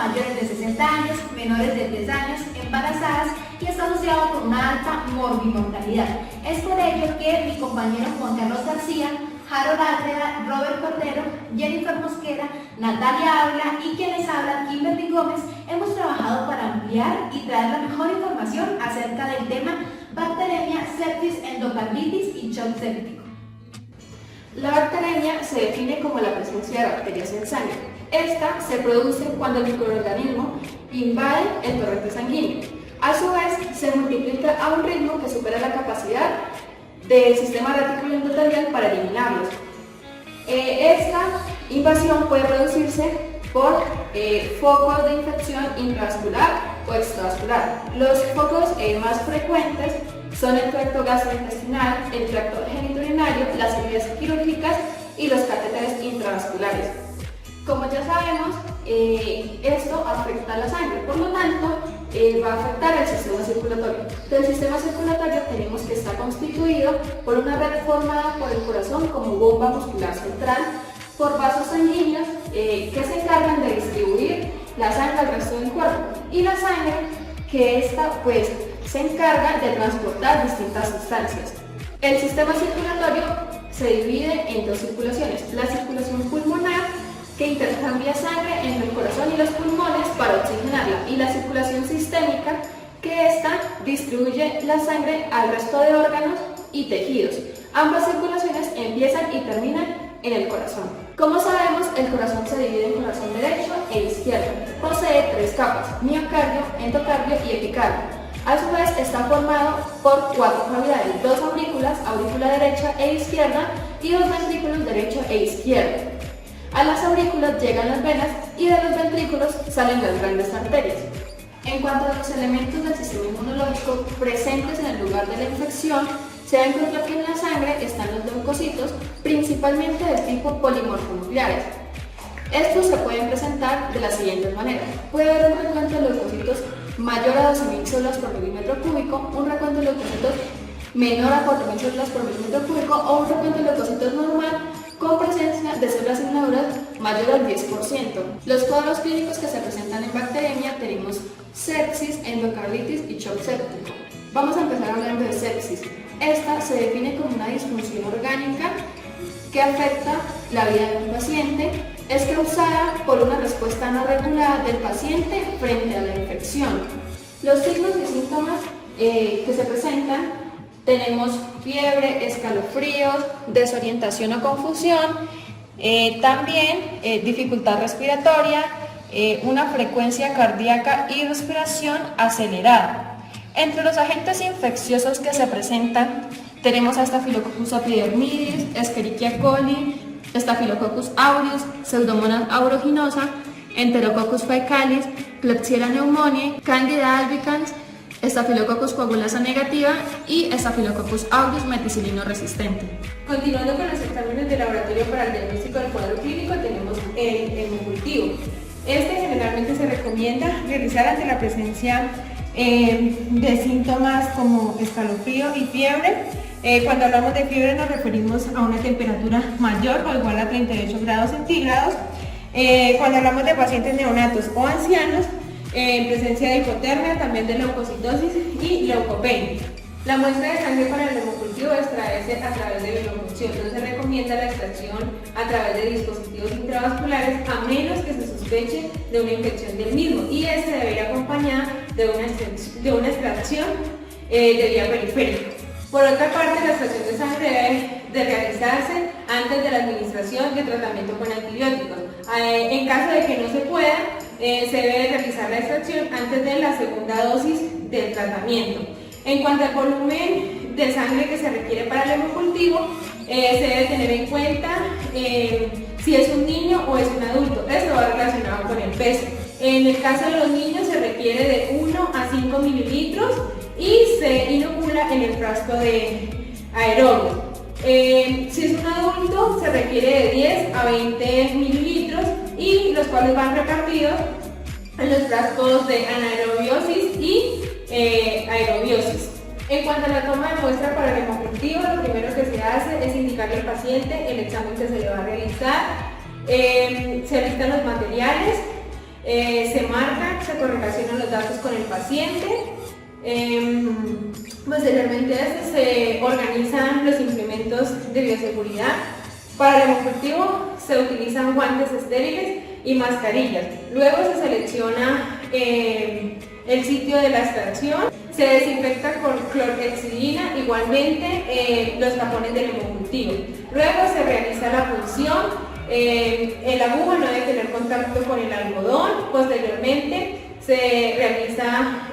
mayores de 60 años, menores de 10 años, embarazadas y está asociado con una alta morbimortalidad. Es por ello que mi compañero Juan Carlos García, Harold Álvera, Robert Cordero, Jennifer Mosquera, Natalia Ávila y quienes hablan, Kimberly Gómez, hemos trabajado para ampliar y traer la mejor información acerca del tema bacteremia, sepsis, endocarditis y shock séptico. La bacteremia se define como la presencia de bacterias en sangre. Esta se produce cuando el microorganismo invade el torrente sanguíneo. A su vez, se multiplica a un ritmo que supera la capacidad del sistema reticular endotelial para eliminarlos. Esta invasión puede producirse por focos de infección intravascular o extravascular. Los focos más frecuentes son el tracto gastrointestinal, el tracto genitourinario, las heridas quirúrgicas y los catéteres intravasculares. Como ya sabemos, esto afecta a la sangre, por lo tanto, va a afectar al sistema circulatorio. El sistema circulatorio tenemos que está constituido por una red formada por el corazón como bomba muscular central, por vasos sanguíneos que se encargan de distribuir la sangre al resto del cuerpo, y la sangre que se encarga de transportar distintas sustancias. El sistema circulatorio se divide en dos circulaciones: la circulación pulmonar, que intercambia sangre entre el corazón y los pulmones para oxigenarla, y la circulación sistémica, que esta distribuye la sangre al resto de órganos y tejidos. Ambas circulaciones empiezan y terminan en el corazón. Como sabemos, el corazón se divide en corazón derecho e izquierdo. Posee tres capas: miocardio, endocardio y epicardio. A su vez está formado por cuatro cavidades: dos aurículas, aurícula derecha e izquierda, y dos ventrículos derecho e izquierdo. A las aurículas llegan las venas y de los ventrículos salen las grandes arterias. En cuanto a los elementos del sistema inmunológico presentes en el lugar de la infección, se va a encontrar que en la sangre están los leucocitos, principalmente del tipo polimorfonucleares. Estos se pueden presentar de las siguientes maneras: puede haber un recuento de leucocitos mayor a 12.000 células por milímetro cúbico, un recuento de leucocitos menor a 4.000 células por milímetro cúbico o un recuento de leucocitos normal con presencia de células inmaduras mayor al 10%. Los cuadros clínicos que se presentan en bacteremia tenemos sepsis, endocarditis y shock séptico. Vamos a empezar hablando de sepsis. Esta se define como una disfunción orgánica que afecta la vida de un paciente. Es causada por una respuesta no regulada del paciente frente a la infección. Los signos y síntomas que se presentan: tenemos fiebre, escalofríos, desorientación o confusión, también dificultad respiratoria, una frecuencia cardíaca y respiración acelerada. Entre los agentes infecciosos que se presentan tenemos a Staphylococcus epidermidis, Escherichia coli, Staphylococcus aureus, Pseudomonas aeruginosa, Enterococcus faecalis, Klebsiella pneumoniae, Candida albicans, Staphylococcus coagulasa negativa y Staphylococcus aureus meticilino resistente. Continuando con los exámenes de laboratorio para el diagnóstico del cuadro clínico, tenemos el hemocultivo. Este generalmente se recomienda realizar ante la presencia de síntomas como escalofrío y fiebre. Cuando hablamos de fiebre nos referimos a una temperatura mayor o igual a 38 grados centígrados. Cuando hablamos de pacientes neonatos o ancianos, en presencia de hipotermia, también de leucocitosis y leucopenia. La muestra de sangre para el hemocultivo debe extraerse a través de bilopunción. No se recomienda la extracción a través de dispositivos intravasculares a menos que se sospeche de una infección del mismo, y este debe ir acompañada de una extracción de vía periférica. Por otra parte, la extracción de sangre debe de realizarse antes de la administración de tratamiento con antibióticos. En caso de que no se pueda, se debe realizar la extracción antes de la segunda dosis del tratamiento. En cuanto al volumen de sangre que se requiere para el hemocultivo, se debe tener en cuenta si es un niño o es un adulto. Esto va relacionado con el peso. En el caso de los niños se requiere de 1 a 5 mililitros y se inocula en el frasco de aerobio. Si es un adulto se requiere de 10 a 20 mililitros y los cuales van repartidos en los frascos de anaerobiosis y aerobiosis. En cuanto a la toma de muestra para el hemocultivo, lo primero que se hace es indicarle al paciente el examen que se le va a realizar. Se listan los materiales, se marca, se correlacionan los datos con el paciente. Posteriormente a esto se organizan los implementos de bioseguridad. Para el hemocultivo se utilizan guantes estériles y mascarillas. Luego se selecciona el sitio de la extracción, se desinfecta con clorhexidina, igualmente los tapones del hemocultivo. Luego se realiza la punción. El aguja no debe tener contacto con el algodón. Posteriormente se realiza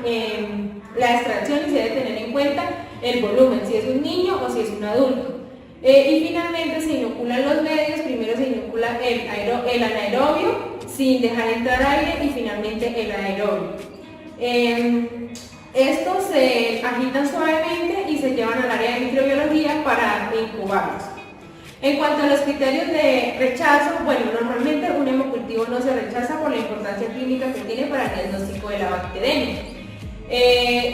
la extracción y se debe tener en cuenta el volumen, si es un niño o si es un adulto. Y finalmente se inoculan los medios. Primero se inocula el anaerobio sin dejar entrar aire y finalmente el aerobio. Estos se agitan suavemente y se llevan al área de microbiología para incubarlos. En cuanto a los criterios de rechazo, bueno, normalmente un hemocultivo no se rechaza por la importancia clínica que tiene para el diagnóstico de la bacteremia.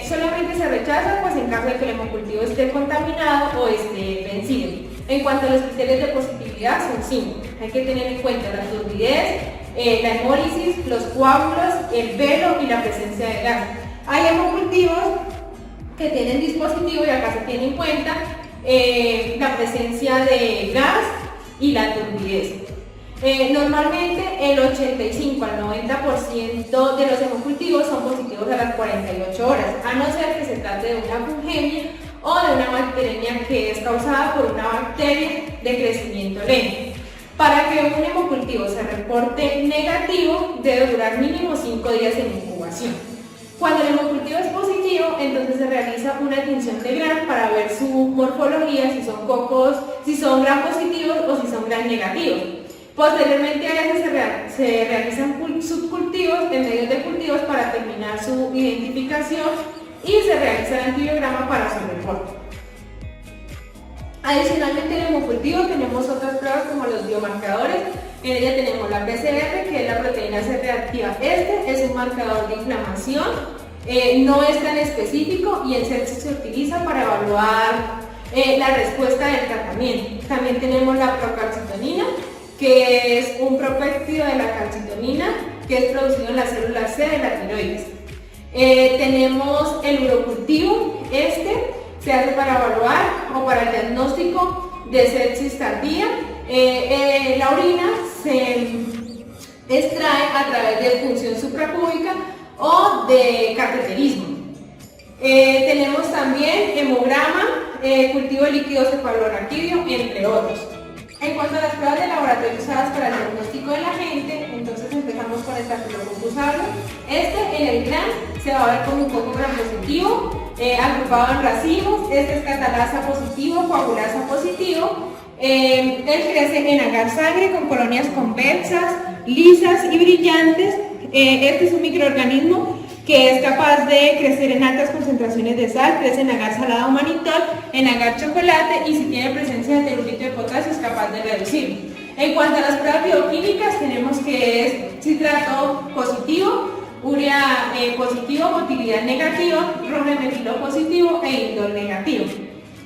Solamente se rechaza pues en caso de que el hemocultivo esté contaminado o esté vencido. En cuanto a los criterios de positividad, son 5. Hay que tener en cuenta la turbidez, la hemólisis, los coágulos, el velo y la presencia de gas. Hay hemocultivos que tienen dispositivo y acá se tiene en cuenta la presencia de gas y la turbidez. Normalmente el 85 al 90% de los hemocultivos son positivos a las 48 horas, a no ser que se trate de una fungemia o de una bacteremia que es causada por una bacteria de crecimiento lento. Para que un hemocultivo se reporte negativo, debe durar mínimo 5 días en incubación. Cuando el hemocultivo es positivo, entonces se realiza una tinción de Gram para ver su morfología, si son cocos, si son Gram positivos o si son Gram negativos. Posteriormente a eso se realizan subcultivos en medios de cultivos para terminar su identificación y se realiza el antibiograma para su reporte. Adicionalmente al hemocultivo tenemos otras pruebas como los biomarcadores. En ella tenemos la PCR, que es la proteína C reactiva. Este es un marcador de inflamación, no es tan específico y en sepsis se utiliza para evaluar la respuesta del tratamiento. También tenemos la procalcitonina, que es un propéptido de la calcitonina que es producido en la célula C de la tiroides. Tenemos el urocultivo, este se hace para evaluar o para el diagnóstico de sepsis tardía. La orina se extrae a través de punción suprapúbica o de cateterismo. Tenemos también hemograma, cultivo de líquido cefalorraquídeo, entre otros. En cuanto a las pruebas de laboratorio usadas para el diagnóstico de la gente, entonces empezamos con el Staphylococcus aureus. En el Gram se va a ver como un coco Gram positivo, agrupado en racimos. Este es catalasa positivo, coagulasa positivo. Él crece en agar sangre con colonias convexas, lisas y brillantes. Este es un microorganismo que es capaz de crecer en altas concentraciones de sal, crece en agar salado manitol, en agar chocolate y si tiene presencia de telurito de potasio es capaz de reducirlo. En cuanto a las pruebas bioquímicas tenemos que es citrato positivo, urea positivo, motilidad negativa, rojo metilo positivo e indol negativo.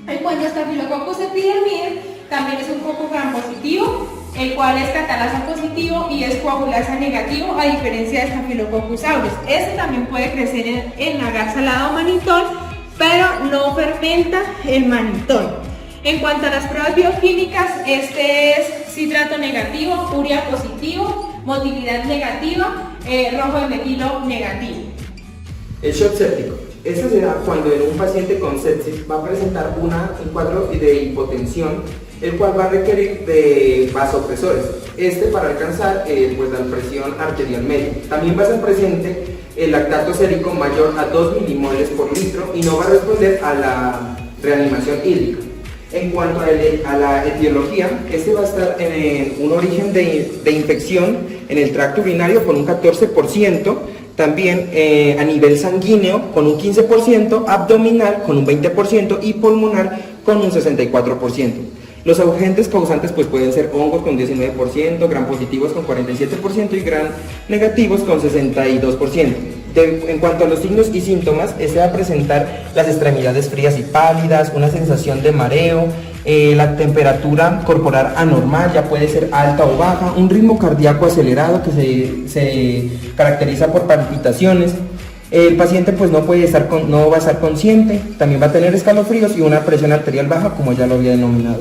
En cuanto a Staphylococcus epidermidis, también es un coco Gram positivo, el cual es catalasa positivo y es coagulasa negativo, a diferencia de Staphylococcus aureus. Este también puede crecer en agar salado manitol, pero no fermenta el manitol. En cuanto a las pruebas bioquímicas, este es citrato negativo, urea positivo, motilidad negativa, rojo de metilo negativo. El shock séptico. Este se da cuando en un paciente con sepsis va a presentar un cuadro de hipotensión, el cual va a requerir de vasopresores, para alcanzar pues, la presión arterial media. También va a ser presente el lactato sérico mayor a 2 milimoles por litro y no va a responder a la reanimación hídrica. En cuanto a la etiología, va a estar en un origen de infección en el tracto urinario con un 14%, también a nivel sanguíneo con un 15%, abdominal con un 20% y pulmonar con un 64%. Los agentes causantes pues, pueden ser hongos con 19%, gram positivos con 47% y gram negativos con 62%. En cuanto a los signos y síntomas, va a presentar las extremidades frías y pálidas, una sensación de mareo, la temperatura corporal anormal, ya puede ser alta o baja, un ritmo cardíaco acelerado que se caracteriza por palpitaciones. El paciente pues no va a estar consciente, también va a tener escalofríos y una presión arterial baja, como ya lo había denominado.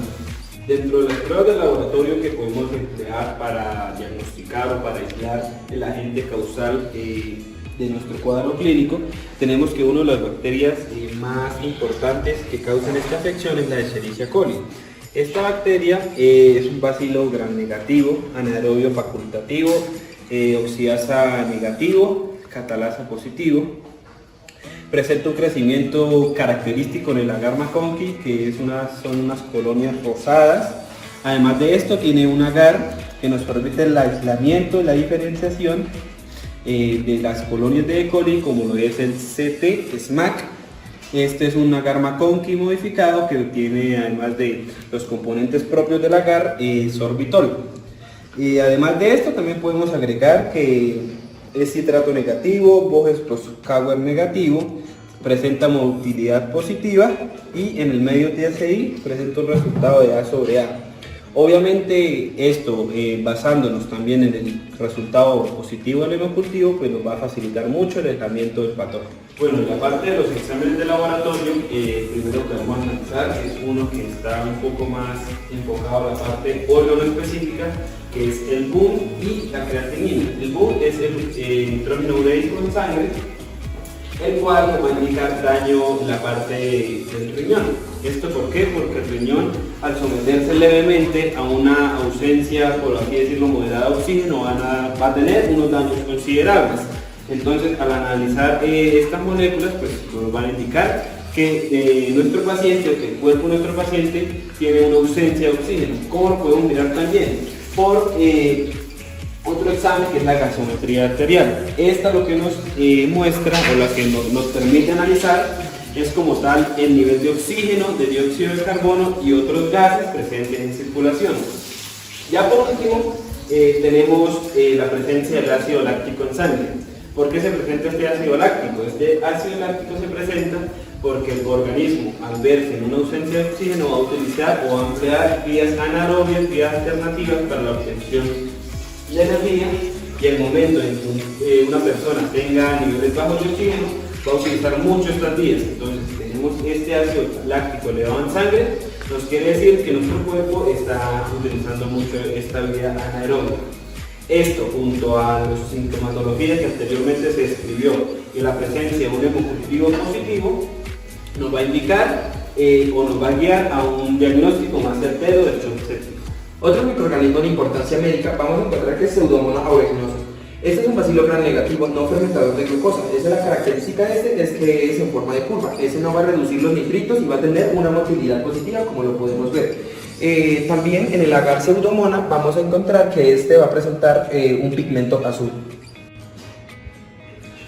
Dentro de las pruebas de laboratorio que podemos emplear para diagnosticar o para aislar el agente causal de nuestro cuadro clínico, tenemos que una de las bacterias más importantes que causan esta afección es la Escherichia coli. Esta bacteria es un bacilo gram negativo, anaerobio facultativo, oxidasa negativo, catalasa positivo. Presenta un crecimiento característico en el agar MacConkey, que son unas colonias rosadas. Además de esto, tiene un agar que nos permite el aislamiento y la diferenciación de las colonias de E. coli, como lo es el CT-SMAC. Este es un agar MacConkey modificado que tiene, además de los componentes propios del agar, sorbitol. Y además de esto, también podemos agregar que es citrato negativo, Boges-Proskauer negativo, presenta motilidad positiva y en el medio TSI presenta un resultado de A sobre A. Obviamente esto, basándonos también en el resultado positivo del hemocultivo, pues nos va a facilitar mucho el aislamiento del patógeno. Bueno, en la parte de los exámenes de laboratorio, primero que vamos a analizar es uno que está un poco más enfocado a la parte órgano-específica, que es el BUN y la creatinina. El BUN es el nitrógeno ureico en sangre, el cual nos va a indicar daño en la parte del riñón. ¿Esto por qué? Porque el riñón, al someterse levemente a una ausencia, por así decirlo, moderada de oxígeno, va a tener unos daños considerables. Entonces, al analizar estas moléculas, pues nos van a indicar que nuestro paciente, o que el cuerpo de nuestro paciente tiene una ausencia de oxígeno. ¿Cómo lo podemos mirar también? Por otro examen, que es la gasometría arterial. Esta lo que nos muestra, o la que nos permite analizar, es como tal el nivel de oxígeno, de dióxido de carbono y otros gases presentes en circulación. Ya por último, tenemos la presencia del ácido láctico en sangre. ¿Por qué se presenta este ácido láctico? Este ácido láctico se presenta porque el organismo, al verse en una ausencia de oxígeno, va a utilizar o va a emplear vías anaerobias, vías alternativas para la obtención de energía, y el momento en que una persona tenga niveles bajos de oxígeno, va a utilizar mucho estas vías. Entonces, tenemos este ácido láctico elevado en sangre, nos quiere decir que nuestro cuerpo está utilizando mucho esta vía anaeróbica. Esto, junto a la sintomatología que anteriormente se describió y la presencia de un hemocultivo positivo, nos va a indicar o nos va a guiar a un diagnóstico más certero del shock séptico. Otro microorganismo de importancia médica vamos a encontrar que es Pseudomonas aeruginosa. Este es un bacilo gram negativo no fermentador de glucosa. Esa es la característica de este, es que es en forma de curva. Ese no va a reducir los nitritos y va a tener una motilidad positiva, como lo podemos ver. También en el agar Pseudomonas vamos a encontrar que este va a presentar un pigmento azul.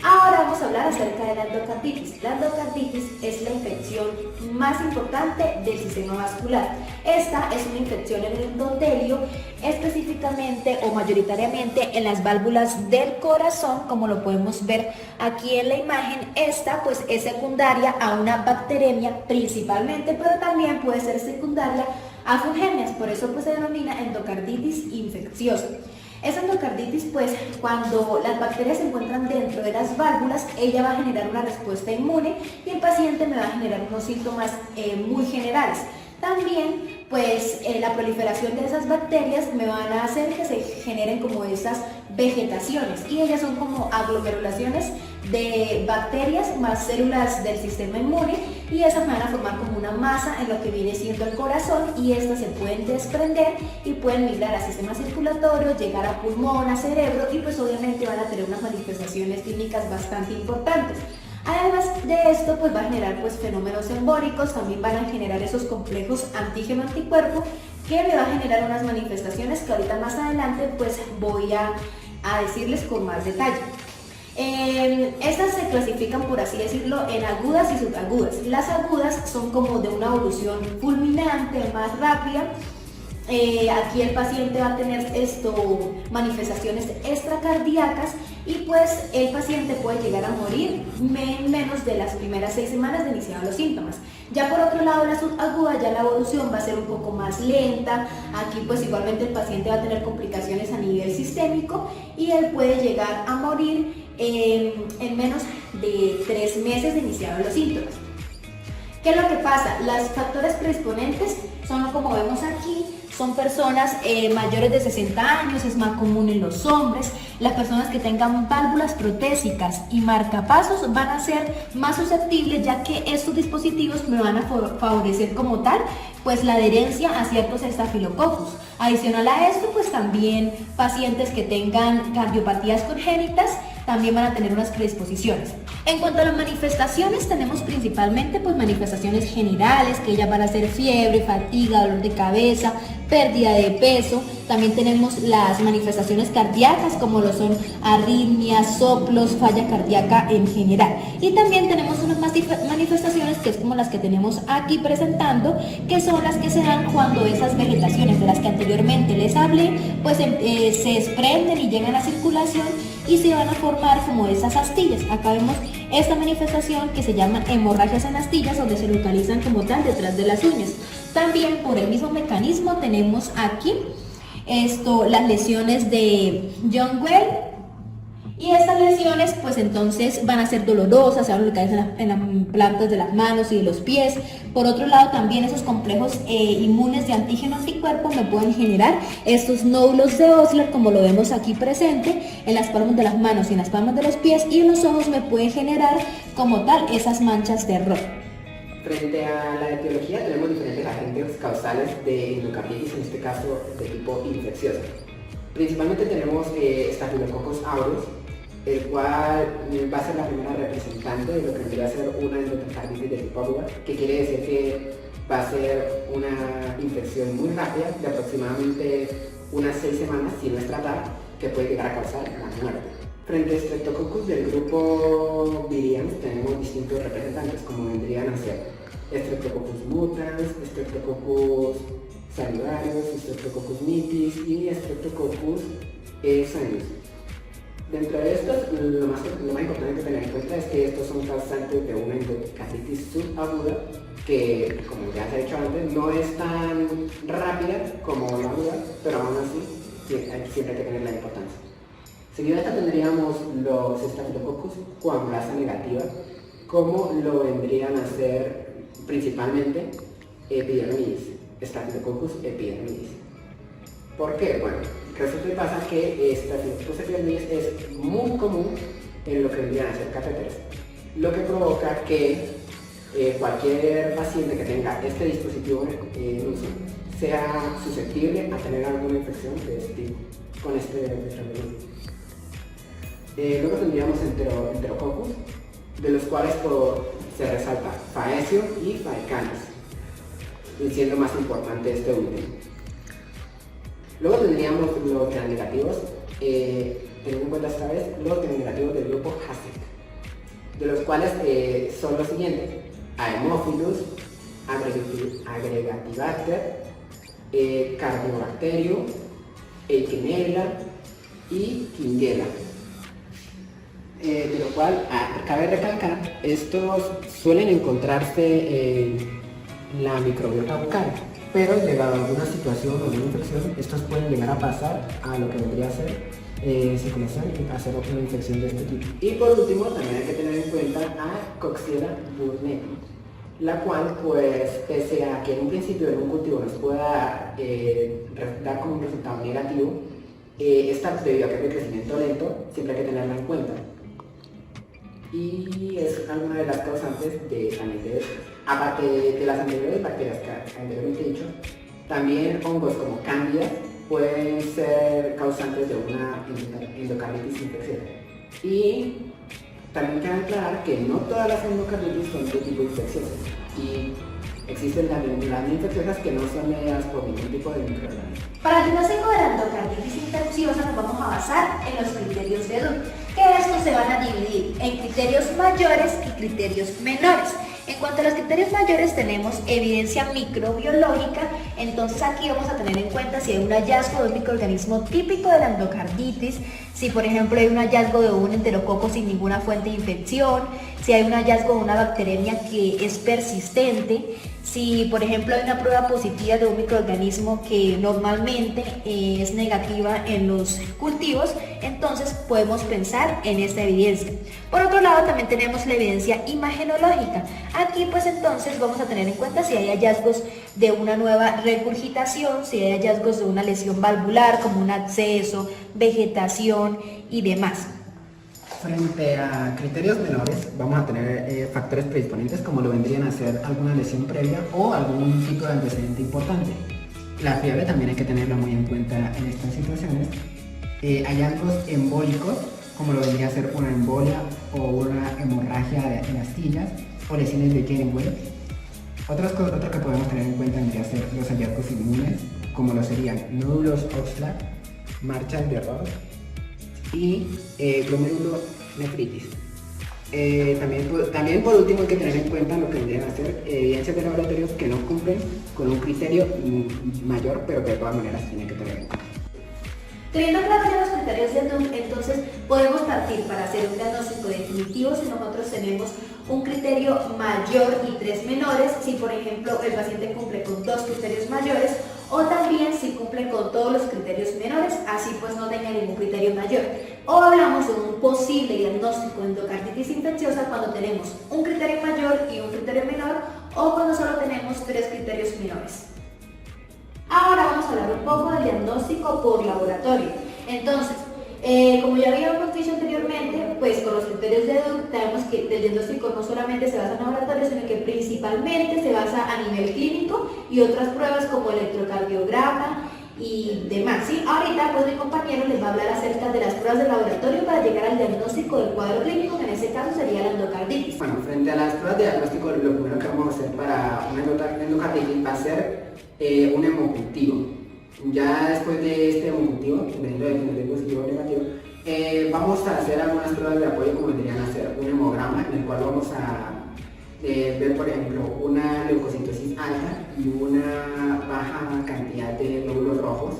Ahora vamos a hablar acerca de la endocarditis. La endocarditis es la infección más importante del sistema vascular. Esta es una infección en el endotelio, específicamente o mayoritariamente en las válvulas del corazón, como lo podemos ver aquí en la imagen. Esta pues es secundaria a una bacteremia principalmente, pero también puede ser secundaria a fungemias, por eso pues se denomina endocarditis infecciosa. Esa endocarditis, pues, cuando las bacterias se encuentran dentro de las válvulas, ella va a generar una respuesta inmune y el paciente me va a generar unos síntomas muy generales. También, pues, la proliferación de esas bacterias me van a hacer que se generen como estas vegetaciones, y ellas son como aglomerulaciones de bacterias más células del sistema inmune, y esas van a formar como una masa en lo que viene siendo el corazón, y estas se pueden desprender y pueden migrar al sistema circulatorio, llegar a pulmón, a cerebro, y pues obviamente van a tener unas manifestaciones clínicas bastante importantes. Además de esto, pues va a generar pues fenómenos embólicos, también van a generar esos complejos antígeno-anticuerpo, que me va a generar unas manifestaciones que ahorita más adelante pues voy a decirles con más detalle. Estas se clasifican, por así decirlo, en agudas y subagudas. Las agudas son como de una evolución fulminante, más rápida, Aquí el paciente va a tener manifestaciones extracardíacas y pues el paciente puede llegar a morir en menos de las primeras 6 semanas de iniciados los síntomas. Ya por otro lado, la subaguda, ya la evolución va a ser un poco más lenta. Aquí pues igualmente el paciente va a tener complicaciones a nivel sistémico y él puede llegar a morir en menos de 3 meses de iniciados los síntomas. ¿Qué es lo que pasa? Los factores predisponentes son, como vemos aquí, son personas mayores de 60 años, es más común en los hombres. Las personas que tengan válvulas protésicas y marcapasos van a ser más susceptibles, ya que estos dispositivos me van a favorecer como tal pues la adherencia a ciertos estafilococos. Adicional a esto, pues también pacientes que tengan cardiopatías congénitas también van a tener unas predisposiciones. En cuanto a las manifestaciones, tenemos principalmente pues manifestaciones generales, que ellas van a ser fiebre, fatiga, dolor de cabeza, pérdida de peso. También tenemos las manifestaciones cardíacas, como lo son arritmias, soplos, falla cardíaca en general. Y también tenemos unas manifestaciones que es como las que tenemos aquí presentando, que son las que se dan cuando esas vegetaciones de las que anteriormente les hablé, pues se desprenden y llegan a circulación y se van a formar como esas astillas. Acá vemos esta manifestación que se llama hemorragias en astillas, donde se localizan como tal detrás de las uñas. También por el mismo mecanismo tenemos aquí las lesiones de John Well, y estas lesiones pues entonces van a ser dolorosas, se van a localizar en las plantas de las manos y de los pies. Por otro lado, también esos complejos inmunes de antígeno anticuerpo me pueden generar estos nódulos de Osler, como lo vemos aquí presente en las palmas de las manos y en las palmas de los pies, y en los ojos me puede generar como tal esas manchas de rojo. Frente a la etiología tenemos diferentes agentes causales de endocarditis, en este caso de tipo infeccioso. Principalmente tenemos Staphylococcus aureus, el cual va a ser la primera representante de lo que vendría a ser una endocarditis de tipo aguda, que quiere decir que va a ser una infección muy rápida, de aproximadamente unas 6 semanas, si no es tratada, que puede llegar a causar la muerte. Frente a Streptococcus del grupo virians tenemos distintos representantes, como vendrían a ser Streptococcus mutans, Streptococcus salivarius, Streptococcus mitis y Streptococcus sanus. Dentro de estos, lo más importante que tener en cuenta es que estos son causantes de una endocarditis subaguda, que, como ya se ha dicho antes, no es tan rápida como la aguda, pero aún así siempre hay que tener la importancia. Seguido de esta tendríamos los Staphylococcus coagulasa negativa, como lo vendrían a ser principalmente epidermidis, Staphylococcus epidermidis. ¿Por qué? Bueno, resulta y pasa que Staphylococcus epidermidis es muy común en lo que vendrían a ser catéteres, lo que provoca que cualquier paciente que tenga este dispositivo en uso sea susceptible a tener alguna infección de este tipo, con este mecanismo. Luego tendríamos Enterococcus, de los cuales se resalta Faecio y Faecalis, siendo más importante este último. Luego tendríamos los gram-negativos, teniendo en cuenta esta vez los gram-negativos del grupo Hassett, de los cuales son los siguientes: Haemophilus, Aggregatibacter, Cardiobacterium, Eikenella y Klebsiella. De lo cual cabe recalcar, estos suelen encontrarse en la microbiota bucal, pero llegado a alguna situación o alguna infección, estos pueden llegar a pasar a lo que vendría a ser circulación y hacer otra infección de este tipo. Y por último, también hay que tener en cuenta a Coxiella burnetii, la cual, pues, pese a que en un principio en un cultivo nos pueda dar como un resultado negativo, esta, debido a que es de crecimiento lento, siempre hay que tenerla en cuenta. Y es alguna de las causantes también de esto. Aparte de las anteriores bacterias que anteriormente he dicho, también hongos como Candida pueden ser causantes de una endocarditis infecciosa. Y también cabe aclarar que no todas las endocarditis son de tipo infeccioso, y existen las infecciosas que no son mediadas por ningún tipo de microorganismo. Para el diagnóstico de la endocarditis infecciosa nos vamos a basar en los criterios de Dutt, que estos se van a dividir en criterios mayores y criterios menores. En cuanto a los criterios mayores tenemos evidencia microbiológica, entonces aquí vamos a tener en cuenta si hay un hallazgo de un microorganismo típico de la endocarditis, si por ejemplo hay un hallazgo de un enterococo sin ninguna fuente de infección, si hay un hallazgo de una bacteremia que es persistente, si por ejemplo hay una prueba positiva de un microorganismo que normalmente es negativa en los cultivos, entonces podemos pensar en esta evidencia. Por otro lado también tenemos la evidencia imagenológica. Aquí pues entonces vamos a tener en cuenta si hay hallazgos de una nueva regurgitación, si hay hallazgos de una lesión valvular como un absceso, vegetación y demás. Frente a criterios menores, vamos a tener factores predisponentes como lo vendrían a ser alguna lesión previa o algún tipo de antecedente importante. La fiebre también hay que tenerla muy en cuenta en estas situaciones. Hallazgos embólicos, como lo vendría a ser una embolia o una hemorragia de astillas o lesiones de Jennings. Otro que podemos tener en cuenta vendría a ser los hallazgos inmunes, como lo serían nódulos Oxford, marchas de Roth y glomerulonefritis. También por último hay que tener en cuenta lo que vendrían a ser evidencias de laboratorios que no cumplen con un criterio mayor, pero que de todas maneras tienen que tener en cuenta. Teniendo claros ya los criterios de Duke, entonces podemos partir para hacer un diagnóstico definitivo si nosotros tenemos un criterio mayor y 3 menores, si por ejemplo el paciente cumple con 2 criterios mayores, o también si cumple con todos los criterios menores, así pues no tenga ningún criterio mayor. O hablamos de un posible diagnóstico de endocarditis infecciosa cuando tenemos un criterio mayor y un criterio menor, o cuando solo tenemos 3 criterios menores. Ahora vamos a hablar un poco del diagnóstico por laboratorio. Entonces, como ya habíamos dicho anteriormente, pues con los criterios de Duke tenemos que el diagnóstico no solamente se basa en laboratorio, sino que principalmente se basa a nivel clínico y otras pruebas como electrocardiograma y demás. ¿Sí? Ahorita pues mi compañero les va a hablar acerca de las pruebas de laboratorio para llegar al diagnóstico del cuadro clínico, que en este caso sería la endocarditis. Bueno, frente a las pruebas de diagnóstico, lo primero que vamos a hacer para una endocarditis va a ser un hemocultivo. Ya después de este hemocultivo, dependiendo de positivo o negativo, vamos a hacer algunas pruebas de apoyo, como vendrían a ser un hemograma, en el cual vamos a ver, por ejemplo, una leucocitosis alta y una baja cantidad de glóbulos rojos.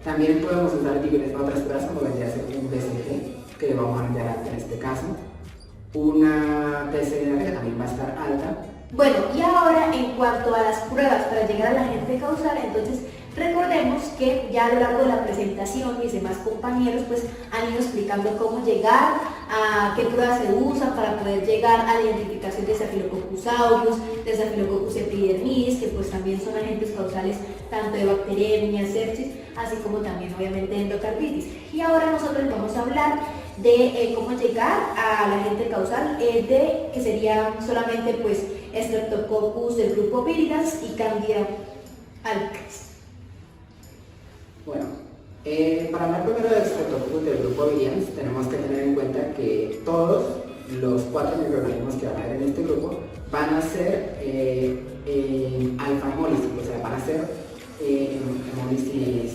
También podemos usar diferentes otras pruebas, como vendría a ser un BCG, que vamos a enviar alta en este caso, una PCR que también va a estar alta. Bueno, y ahora en cuanto a las pruebas para llegar a la agente causal, entonces recordemos que ya a lo largo de la presentación mis demás compañeros pues han ido explicando cómo llegar, a qué pruebas se usan para poder llegar a la identificación de Staphylococcus aureus, de Staphylococcus epidermidis, que pues también son agentes causales tanto de bacteremia, sepsis, así como también obviamente de endocarditis. Y ahora nosotros vamos a hablar de cómo llegar a la agente causal, que sería solamente pues Streptococcus del grupo Viridae y Candida albicans. Bueno, para hablar primero del Streptococcus del grupo Viridae, tenemos que tener en cuenta que todos los 4 microorganismos que van a haber en este grupo van a ser alfa-hemólisis, o sea, van a ser hemólisis,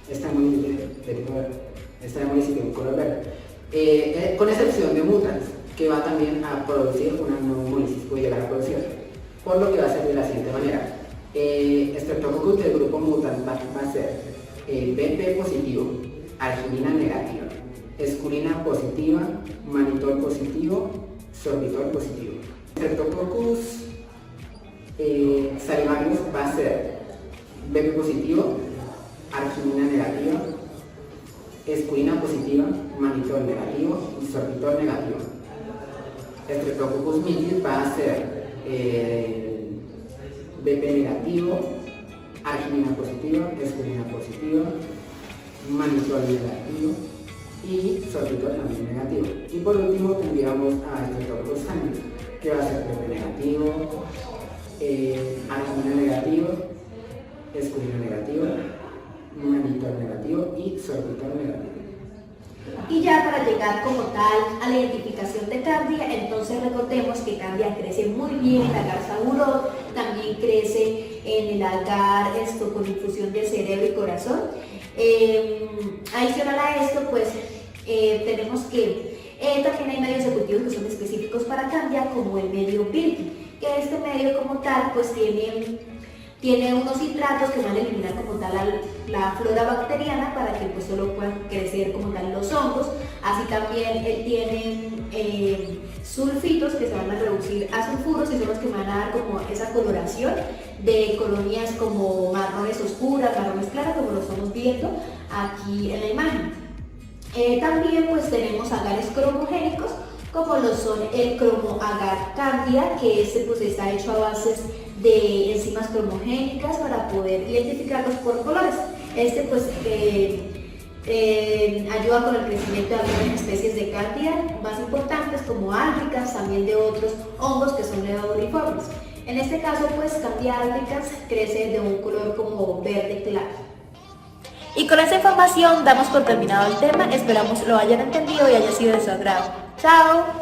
esta hemólisis de un color verde, con excepción de mutans, que va también a producir una no hemólisis, puede llegar a producir, por lo que va a ser de la siguiente manera. Streptococcus del grupo mutant va a ser BP positivo, arginina negativa, escurina positiva, manitol positivo, sorbitol positivo. Streptococcus salivarius va a ser BP positivo, arginina negativa, escurina positiva, manitol negativo y sorbitol negativo. Streptococcus mitis va a ser BP negativo, arginina positiva, escurina positiva, manitol negativo y sorbitol también negativo. Y por último tendríamos a Streptococcus sanguis, que va a ser BP negativo, arginina negativo, escurina negativa, manitol negativo y sorbitol negativo. Y ya para llegar como tal a la identificación de Candida, entonces recordemos que Candida crece muy bien en el agar saburot, también crece en el agar con infusión de cerebro y corazón. Adicional a esto, pues tenemos que también hay medios de cultivo que son específicos para Candida, como el medio Pilki, que este medio como tal pues tiene unos citratos que van a eliminar como tal la flora bacteriana para que pues solo puedan crecer como tal los hongos. Así también tiene sulfitos que se van a reducir a sulfuros y son los que van a dar como esa coloración de colonias como marrones oscuras, marrones claras, como lo estamos viendo aquí en la imagen. También pues tenemos agares cromogénicos, como lo son el cromoagar cándida, que pues está hecho a bases de enzimas cromogénicas para poder identificarlos por colores. Pues ayuda con el crecimiento de algunas especies de cándida más importantes como álbicas, también de otros hongos que son leodoriformes. En este caso pues Candida albicans crece de un color como verde claro. Y con esta información damos por terminado el tema, esperamos lo hayan entendido y haya sido de su agrado. ¡Chao!